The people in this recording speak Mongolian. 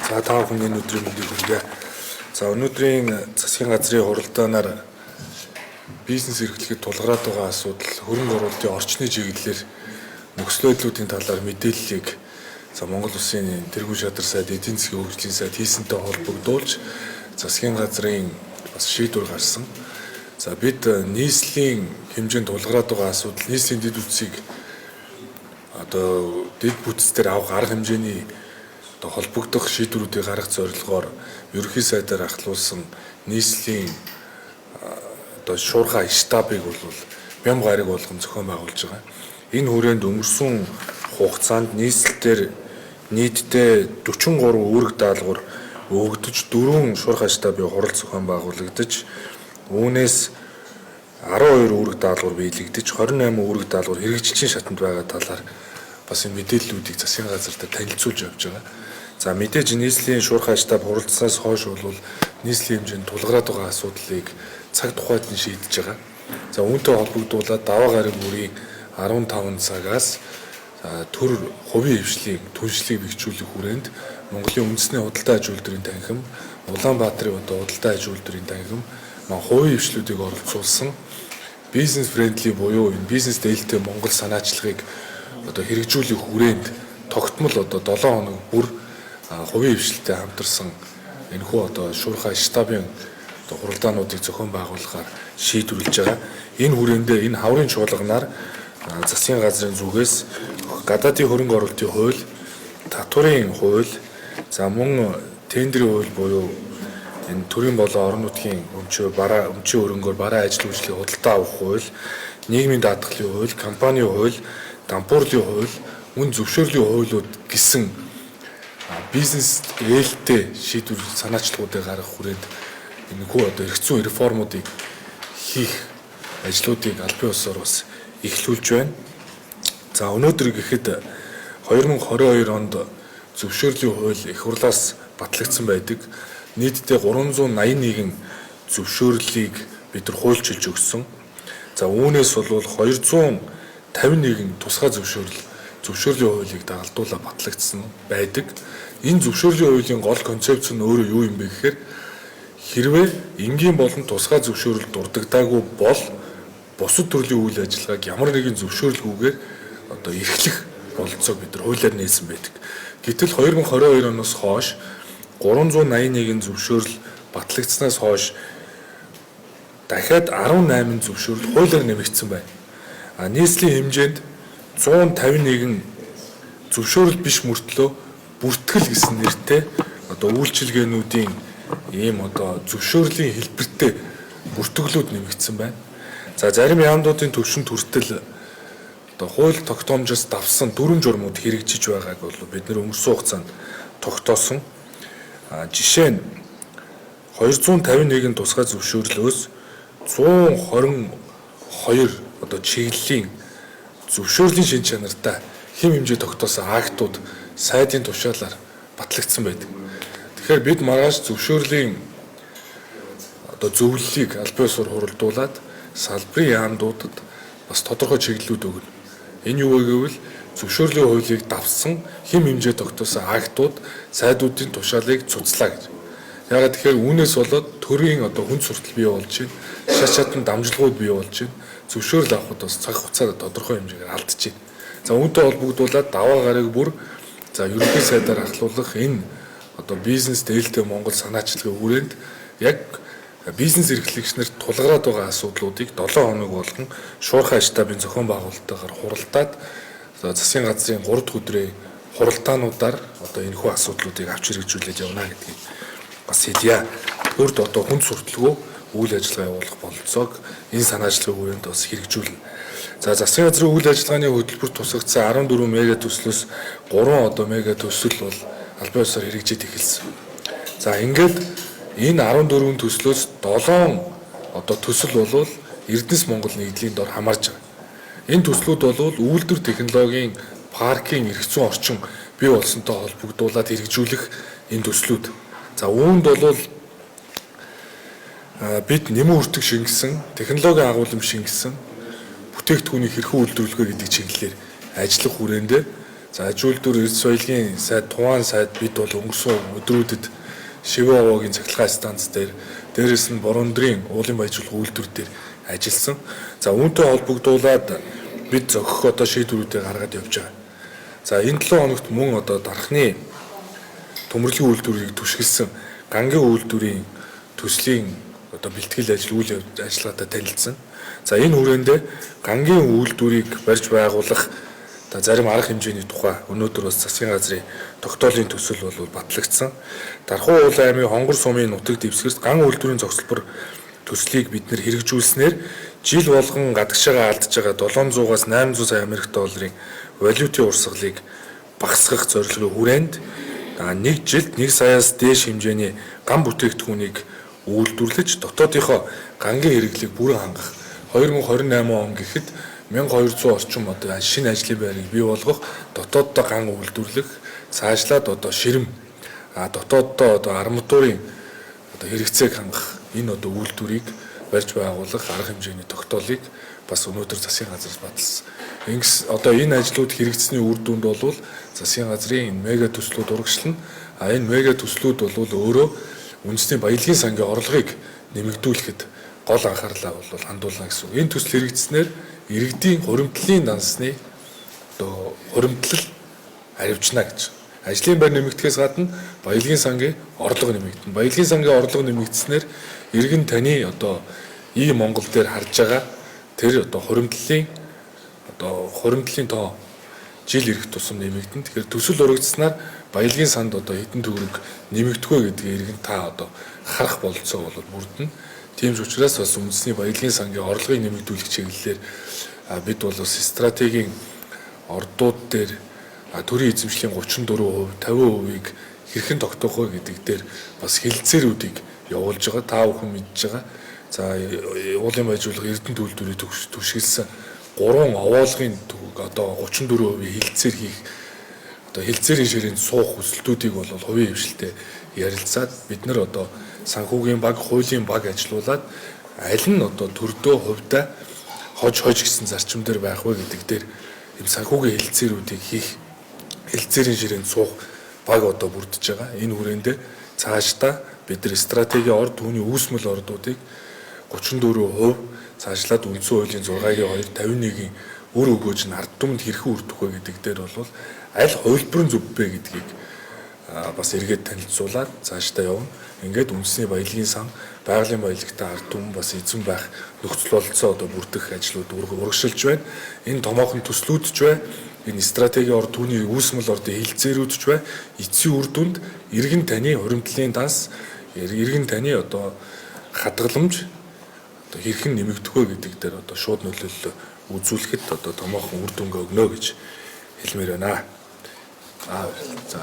За та бүхэн энэ өдрийн мэндийг хүргэе. За өнөөдрийн засгийн газрын хуралдаанаар бизнес эрхлэхэд тулгараад байгаа асуудал, хөрөнгө оруулалтын орчны чиглэлээр нөхцөл байдлуудын талаар мэдээллийг Монгол Улсын тэргуун шадар сайд, эдийн засгийн хөгжлийн сайд хийсэнтэй холбогдуулж засгийн газрын бас шийдвэр гарсан. За бид нийслэлийн хэмжээнд тулгараад байгаа асуудал, нийслэлийн дэд үтсийг дэд бүтцээр авах арга хэмжээний холбогдох шийдвэрүүдийг гаргах зорилгоор ерөнхий сайдаар ахлуулсан нийслэлийн шуурхай штабыг бол бям гариг болгон зохион байгуулж байгаа. Энэ хүрээнд өнгөрсөн хугацаанд нийслэлээр нийтдээ 43 үүрэг даалгавар өгөгдөж 4 шуурхай штабын хурал зохион байгуулагдаж, үүнээс 12 үүрэг даалгавар биелэгдэж, 28 үүрэг даалгавар хэрэгжлийн шатанд байгаа талаар бас энэ мэдээллүүдийг засгийн газарт танилцуулж явж байгаа. За мэдээж нийслэлийн шуурхай штаб хуралдсанаас хойш бол нийслэлийн хэмжээнд тулгараад байгаа асуудлыг цаг тухайд нь шийдэж байгаа. За үүнтэй холбогдуулаад даваа гараг бүрийн 15 цагаас төр хувийн хвшлийн түншлийг бэхжүүлэх хүрээнд Монголын үндэсний худалдаа аж үйлдвэрийн танхим, Улаанбаатарын худалдаа аж үйлдвэрийн танхим хувийн хвшлүүдийг оролцуулсан бизнес френдли буюу энэ бизнес дээлтэй Монгол санаачлагыг хэрэгжүүлэх хүрээнд тогтмол 7 хоног бүр хувийн хвшилтэй хамтарсан энэхүү шуурхай штабын хуралдаануудыг зохион байгуулахаар шийдвэрлэж байгаа. Энэ хүрээндээ энэ хаврын чуулганаар засгийн газрын зүгээс гадаадын хөрөнгө оруулалтын хууль, татварын хууль, за мөн тендерийн хууль буюу энэ төрийн болон орон нутгийн өмчийн хөрөнгөөр бараа ажил үйлчлэгийг худалдаа авах хууль, нийгмийн даатгалын хууль, компанийн хууль, дампуурлын хууль, мөн зөвшөөрлийн хуулиуд гэсэн бизнес ээлтэй шийдвэр санаачлагуудыг гаргах хүрээнд энэхүү эрх зүйн реформуудыг хийх ажлуудыг аль бие усаар бас эхлүүлж байна. За өнөөдөр гэхэд 2022 онд зөвшөөрлийн хууль их хурлаас батлагдсан байдаг. Нийтдээ 381 зөвшөөрлийг бид нар хуульчилж өгсөн. За үүнээс бол 251 тусгай зөвшөөрлийн хуулийг дагалдуулаад батлагдсан байдаг. Энэ зөвшөөрлийн хуулийн гол концепц нь өөрөө юу юм бэ гэхээр хэрвээ энгийн болон тусгай зөвшөөрөл дурддагдаагүй бол бусад төрлийн үйл ажиллагааг ямар нэгэн зөвшөөрлгүйгээр эрхлэх бололцоог бид нар хуулиар нээсэн байдаг. Гэтэл 2022 оноос хойш 381 зөвшөөрөл батлагдсанаас хойш дахиад 18 зөвшөөрөл хуулиар нэмэгдсэн байна. Нийслэлийн хэмжээнд 151 зөвшөөрөл биш мөртлөө бүртгэл гэсэн нэртэй үйлчилгээнүүдийн ийм зөвшөөрлийн хэлбэртэй бүртгэлүүд нэмэгдсэн байна. За зарим яамдуудын төвшин хүртэл хууль тогтоомжоос давсан дүрм журмууд хэрэгжиж байгааг бол бид нэр өнгөрсөн хугацаанд тогтоосон. Жишээ нь 251 тусгай зөвшөөрлөөс 122 чиглэлийн зөвшөөрлийн шин чанартай хэм хэмжээ тогтоосон актууд сайдын тушаалаар батлагдсан байдаг. Тэгэхээр бид маргааш зөвшөөрлийн зөвлөлийг аль бие усаар хуралдуулаад салбарын яамдуудад бас тодорхой чиглэлүүд өгнө. Энэ юу вэ гэвэл зөвшөөрлийн хуулийг давсан хэм хэмжээ тогтоосон актууд сайдуудын тушаалыг цуцлаа гэж. Яагаад тэгэхээр үүнээс болоод төрийн хүн суртал бий болж байна. Шат шатан дамжлагууд бий болж байна. Зөвшөөрөл авахд бас цаг хугацаа тодорхой хэмжээгээр алдчихэ. За үүнтэй холбогдуулаад даваа гараг бүр ерөнхий сайдаар ахлуулах энэ бизнес дээлтэй Монгол санаачлагын хүрээнд яг бизнес эрхлэгчнэр тулгараад байгаа асуудлуудыг 7 хоног болгон шуурхай штабын зохион байгуулалтаагаар хуралдаад засгийн газрын 3 дахь өдрийн хуралдаануудаар энэхүү асуудлуудыг авч хэрэгжүүлээд явна гэдгийг бас хэлье. Төрд хүн сурталгүй үйл ажиллагаа явуулах бололцоог энэ санаачлагын хүрээнд бас хэрэгжүүлнэ. За засгийн газрын үйл ажиллагааны хөтөлбөр тусгагдсан 14 мега төслөөс 3 мега төсөл бол аль бие усаар хэрэгжиж эхэлсэн. За ингээд энэ 14 төслөөс 7 төсөл бол Эрдэнэс Монгол нийтлэлийн дор хамаарж байгаа. Энэ төслүүд бол үйлдвэр технологийн паркийн эрх зүйн орчин бий болсонтой холбогдуулаад хэрэгжүүлэх энэ төслүүд. За үүнд бол бид нэмэн хүртэг шингэсэн, технологийн агуулмж шингэсэн бүтээгдэхүүний хэрхэн үйлдвэрлэхэ гэдэг чиглэлээр ажиллах хүрээндээ За аж үйлдвэр эрс соёлын сайд Туван сайд бид бол өнгөрсөн өдрүүдэд Шивэ овоогийн цахилгаан станц дээр дээрэс нь Борундрын уулын баяжуулах үйлдвэр дээр ажилласан. За үүнтэй холбогдуулаад бид зохих одоо шийдвэрүүдээ гаргаад явж байгаа. За энэ 7 хоногт мөн одоо дархны төмөрлөгийн үйлдвэрийг түшгэлсэн гангийн үйлдвэрийн төслийн одоо бэлтгэл ажил үйл ажиллагаатай танилцсан. За энэ хүрээндээ гангийн үйлдвэрийг барьж байгуулах зарим арга хэмжээний тухай өнөөдөр бас засгийн газрын тогтоолын төсөл бол батлагдсан. Дархуу уулын аймгийн Хонгор сумын нутаг дэвсгэрт ган үйлдвэрийн цогцлбор төслийг бид нэр хэрэгжүүлснээр жил болгон гадагшаага алдж байгаа 700-аас 800 сая Америк долларын валютын урсгалыг багасгах зорилгын хүрээнд нэг жилд 1 саяас дээш хэмжээний ган бүтээгдэхүүнийг үйлдвэрлэж дотоодынхоо гангийн хэрэглийг бүрэн хангах 2028 он гэхэд 1200 орчим одоо шинэ ажлын байрыг бий болгох, дотооддоо ган үйлдвэрлэх, цаашлаад одоо ширэм, дотооддоо одоо арматурын одоо хэрэгцээг хангах энэ одоо үйлдвэрийг барьж байгуулах арга хэмжээний тогтоолыг бас өнөөдөр засгийн газраас баталсан. Ингэс одоо энэ ажлууд хэрэгжсэний үр дүнд бол засгийн газрын энэ мега төслүүд урагшлна. Энэ мега төслүүд бол өөрөө үндэсний баялагын сангийн орлогыг нэмэгдүүлэхэд гол анхаарлаа бол хандуулна гэсэн. Энэ төсөл хэрэгжснээр иргэдийн хуримтлалын дансны одоо хуримтлал харивчна гэж. Ажлын байр нэмэгдэхээс гадна баялагын сангийн орлого нэмэгдэнэ. Баялагын сангийн орлого нэмэгдснээр иргэн таны одоо Монгол дээр харж байгаа тэр одоо хуримтлалын тоо жил ирэх тусам нэмэгдэнэ. Тэгэхээр төсөл урагдсанаар баялагын санд одоо хэдэн төгрөг нэмэгдэх вэ гэдгийг иргэн та одоо харах бололцоо бол бүрдэнэ. Тийм ч учраас бас үндэсний баялагын сангийн орлогыг нэмэгдүүлэх чиглэлээр бид бол бас стратегийн ордууд дээр төрийн эзэмшлийн 34%, 50%-ийг хэрхэн тогтоох вэ гэдэг дээр бас хэлэлцээрүүдийг явуулж байгаа. Та бүхэн мэдж байгаа. За уулын баяжуулах Эрдэнэ төлөвлөрийн түшгэлсэн 3 овоолгын одоо 34% хэлэлцээр хийх одоо хэлэлцээрийн ширээнд суух хүсэлтүүдийг бол хувийн хвшилтэд ярилцаад бид нар одоо санхүүгийн баг, хуулийн баг ажилуулад аль нь одоо төрдөө хувьдаа хож гэсэн зарчим дээр байх вэ гэдэг дээр ийм санхүүгийн хэлэлцээрүүдийг хийх, хэлэлцээрийн ширээнд суух баг одоо бүрдэж байгаа. Энэ хүрээндээ цаашдаа бид нар стратегийн орд түүний үүсмэл ордуудыг 34% цаашлаад үндсэн хуулийн 6-гийн 2, 51-ийн үр өгөөж нь ард түмэнд хэрхэн үрдэх вэ гэдэг дээр бол аль хувилбар нь зөв бэ гэдгийг бас эргээд танилцуулаад цаашдаа явна. Ингээд үндэсний баялагын сан, байгалийн баялагтай ард түмэн бас эзэн байх нөхцөл бололцоо одоо бүрдэх ажлууд урагшилж байна. Энэ томоохон төслүүдч бай, энэ стратегийн орд түүний үүсмэл ордын хэлэлцээрүүдч бай. Эцсийн үр дүнд иргэн таны хуримтлалын данс, иргэн таны одоо хадгаламж одоо хэрхэн нэмэгдэх вэ гэдэг дээр одоо шууд нөлөөлөл үзүүлэхэд одоо томоохон үр дүнгээ өгнө гэж хэлмээр байна. За